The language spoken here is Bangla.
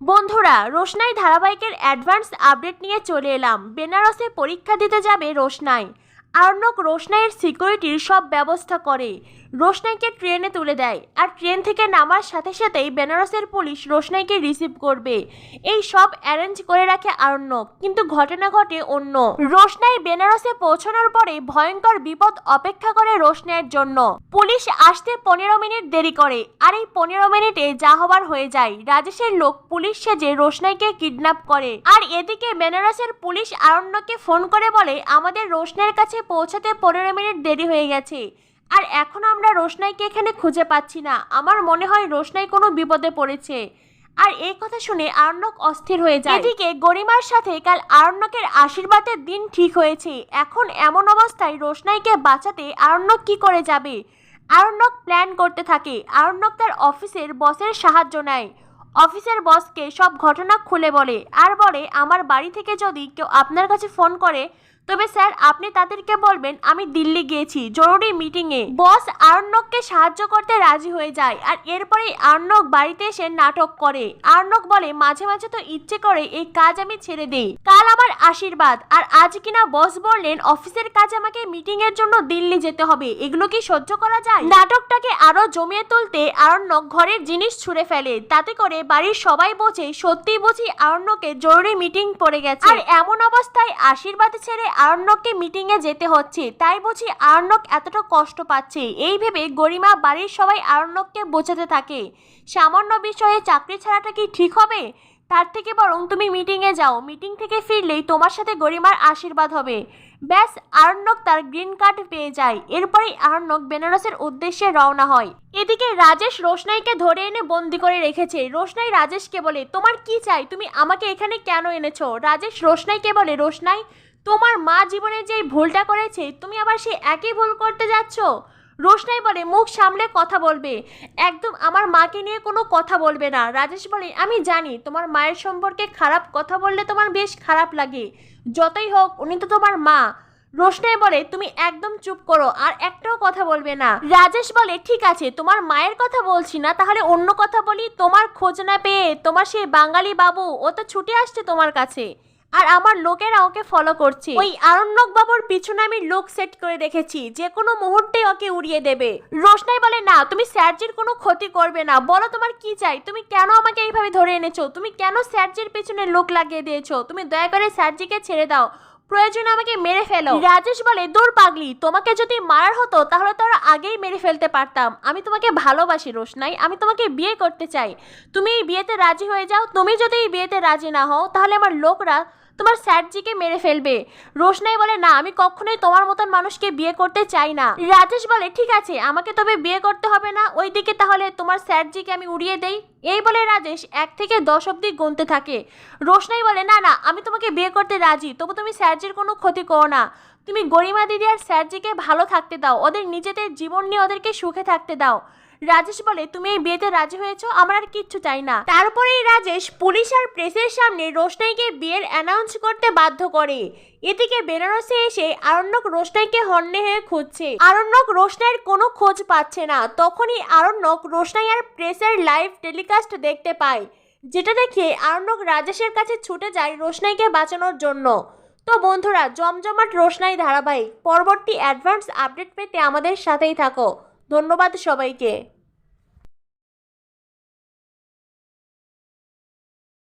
বন্ধুরা, রোশনাই ধারাবাহিকের অ্যাডভান্স আপডেট নিয়ে চলে এলাম। বেনারসে পরীক্ষা দিতে যাবে রোশনাই। আর্ণব রোশনাইয়ের সিকিউরিটির সব ব্যবস্থা করে রোশনাইকে ট্রেনে তুলে দেয়, আর ট্রেন থেকে নামার সাথে সাথেই বেনারসের পুলিশ রোশনাইকে রিসিভ করবে। এই সব অ্যারেঞ্জ করে রাখে আর্ণব, কিন্তু ঘটনা ঘটে অন্য। রোশনাই বেনারসে পৌঁছানোর পরে ভয়ঙ্কর বিপদ অপেক্ষা করে রোশনাইয়ের জন্য। পুলিশ আসতে 15 মিনিট দেরি করে, আর এই 15 মিনিটে যা হবার হয়ে যায়। রাজেশের লোক পুলিশ সেজে রোশনাইকে কিডন্যাপ করে। আর এদিকে বেনারসের পুলিশ আরণ্যকে ফোন করে বলে, আমাদের রোশনাইয়ের কাছে পৌঁছাতে 15 মিনিট দেরি হয়ে গেছে, আর এখন আমরা রোশনাইকে এখানে খুঁজে পাচ্ছি না। আমার মনে হয় রোশনাই কোনো বিপদে পড়েছে। আর এই কথা শুনে আরণ্যক অস্থির হয়ে যায়। এদিকে গরিমার সাথে কাল আরণ্যকের আশীর্বাদের দিন ঠিক হয়েছে। এখন এমন অবস্থায় রোশনাইকে বাঁচাতে আরণ্যক কি করে যাবে? আরণ্যক প্ল্যান করতে থাকে। আরণ্যক তার অফিসের বসের সাহায্য নেয়। অফিসের বসকে সব ঘটনা খুলে বলে, আর বলে, আমার বাড়ি থেকে যদি কেউ আপনার কাছে ফোন করে, তবে স্যার আপনি তাদেরকে বলবেন আমি দিল্লি গিয়েছি জরুরি মিটিংয়ে। বস আরণ্যককে সাহায্য করতে রাজি হয়ে যায়। আর এরপরে আরণ্যক বাড়িতে এসে নাটক করে। আরণ্যক বলে, মাঝে মাঝে তো ইচ্ছে করে এই কাজ আমি ছেড়ে দেই, কাল আমার আশীর্বাদ, আর আজ কিনা বস বললেন অফিসের কাজ আমাকে মিটিং এর জন্য দিল্লি যেতে হবে। এগুলো কি সহ্য করা যায়? নাটকটাকে আরো জমিয়ে তুলতে আরণ্যক ঘরের জিনিস ছুঁড়ে ফেলে। তাতে করে বাড়ির সবাই বোঝে সত্যি বুঝি আরণ্যকের জরুরি মিটিং পড়ে গেছে। আর এমন অবস্থায় আশীর্বাদ ছেড়ে আরণ্যককে মিটিং এ যেতে হচ্ছে, তাই বুঝি আরণ্যক এতটা কষ্ট পাচ্ছে। এই ভেবে গরিমা বাড়ির সবাই আরণ্যককে বোঝাতে থাকে, সামান্য বিষয়ে চাকরি ছাড়াটা কি ঠিক হবে? তার থেকে বরং তুমি মিটিং এ যাও, মিটিং থেকে ফিরলেই তোমার সাথে গরিমার আশীর্বাদ হবে। ব্যাস, আরণ্যক তার গ্রিন কার্ড পেয়ে যায়। এরপরেই আরণ্যক বেনারসের উদ্দেশ্যে রওনা হয়। এদিকে রাজেশ রোশনাইকে ধরে এনে বন্দি করে রেখেছে। রোশনাই রাজেশকে বলে, তোমার কি চাই? তুমি আমাকে এখানে কেন এনেছো? রাজেশ রোশনাইকে বলে, রোশনাই, তোমার মা জীবনে যেই ভুলটা করেছে তুমি আবার সেই একই ভুল করতে যাচ্ছ। রোশনাই বলে, মুখ সামলে কথা বলবে, একদম আমার মাকে নিয়ে কোনো কথা বলবে না। রাজেশ বলে, আমি জানি তোমার মায়ের সম্পর্কে খারাপ কথা বললে তোমার বেশ খারাপ লাগে, যতই হোক উনি তো তোমার মা। রোশনাই বলে, তুমি একদম চুপ করো, আর একটাও কথা বলবে না। রাজেশ বলে, ঠিক আছে, তোমার মায়ের কথা বলছি না, তাহলে অন্য কথা বলি। তোমার খোঁজ না পেয়ে তোমার সেই বাঙালি বাবু ও তো ছুটে আসছে তোমার কাছে, আর আমার লোকেরা ওকে ফলো করছে। ওই আরণ্যক বাবুর পিছনে আমি লোক সেট করে রেখেছি, যে কোনো মুহূর্তে ওকে উড়িয়ে দেবে। রোশনাই বলে, না, তুমি স্যারজির কোনো ক্ষতি করবে না। বলো তোমার কি চাই? তুমি কেন আমাকে এইভাবে ধরে এনেছো? তুমি কেন স্যারজির পেছনে লোক লাগিয়ে দিয়েছো? তুমি দয়া করে স্যারজিকে ছেড়ে দাও, প্রয়োজনে আমাকে মেরে ফেলো। রাজেশ বলে, দূর পাগলি, তোমাকে যদি মারার হতো তাহলে তো আর আগেই মেরে ফেলতে পারতাম। আমি তোমাকে ভালোবাসি রোশনাই, আমি তোমাকে বিয়ে করতে চাই। তুমি এই বিয়েতে রাজি হয়ে যাও। তুমি যদি এই বিয়েতে রাজি না হও, তাহলে আমার লোকরা তোমার স্যারজিকে মেরে ফেলবে। রোশনাই বলে, না, আমি কখনোই তোমার মতন মানুষকে বিয়ে করতে চাই না। রাজেশ বলে, ঠিক আছে, আমাকে তবে বিয়ে করতে হবে না। ওইদিকে তাহলে তোমার স্যারজিকে আমি উড়িয়ে দেই। এই বলে রাজেশ 1 থেকে 10 অব্দি গুনতে থাকে। রোশনাই বলে, না না, আমি তোমাকে বিয়ে করতে রাজি, তবু তুমি স্যারজির কোনো ক্ষতি করো না। তুমি গরিমা দিদি আর স্যারজিকে ভালো থাকতে দাও, ওদের নিজেদের জীবন নিয়ে ওদেরকে সুখে থাকতে দাও। রাজেশ বলে, তুমি এই বিয়েতে রাজি হয়েছো, আমার আর কিচ্ছু চাই না। তারপরেই রাজেশ পুলিশ আর প্রেসের সামনে রোশনাইকে বিয়ের অ্যানাউন্স করতে বাধ্য করে। এদিকে বেনারসে এসে আরণ্যক রোশনাইকে হন্যে হয়ে খুঁজছে। আরণ্যক রোশনাইয়ের কোনো খোঁজ পাচ্ছে না। তখনই আরণ্যক রোশনাই আর প্রেসের লাইভ টেলিকাস্ট দেখতে পায়, যেটা দেখে আরণ্যক রাজেশের কাছে ছুটে যায় রোশনাইকে বাঁচানোর জন্য। তো বন্ধুরা, জমজমাট রোশনাই ধারাবাহিক পরবর্তী অ্যাডভান্স আপডেট পেতে আমাদের সাথেই থাকো। ধন্যবাদ সবাইকে।